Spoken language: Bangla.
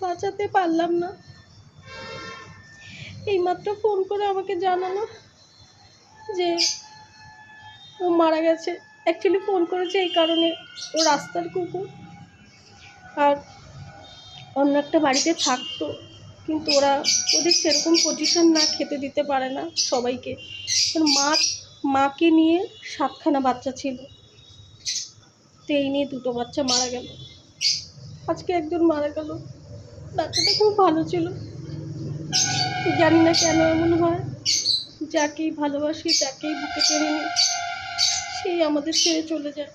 বাঁচাতে পারলাম না। এইমাত্র ফোন করে আমাকে জানালো যে ও মারা গেছে। অ্যাকচুয়ালি ফোন করেছে এই কারণে, ও রাস্তার কুকুর আর অন্য একটা বাড়িতে থাকতো, কিন্তু ওদের সেরকম পজিশন না, খেতে দিতে পারে না সবাইকে। মাকে নিয়ে 7খানা বাচ্চা ছিল, তো এই নিয়ে 2টো বাচ্চা মারা গেল। আজকে একজন মারা গেল। বাচ্চাটা খুব ভালো ছিল। জানি না কেন এমন হয়, যাকেই ভালোবাসি, যাকেই বুকে টেনে নিই, সেই আমাদের ছেড়ে চলে যায়।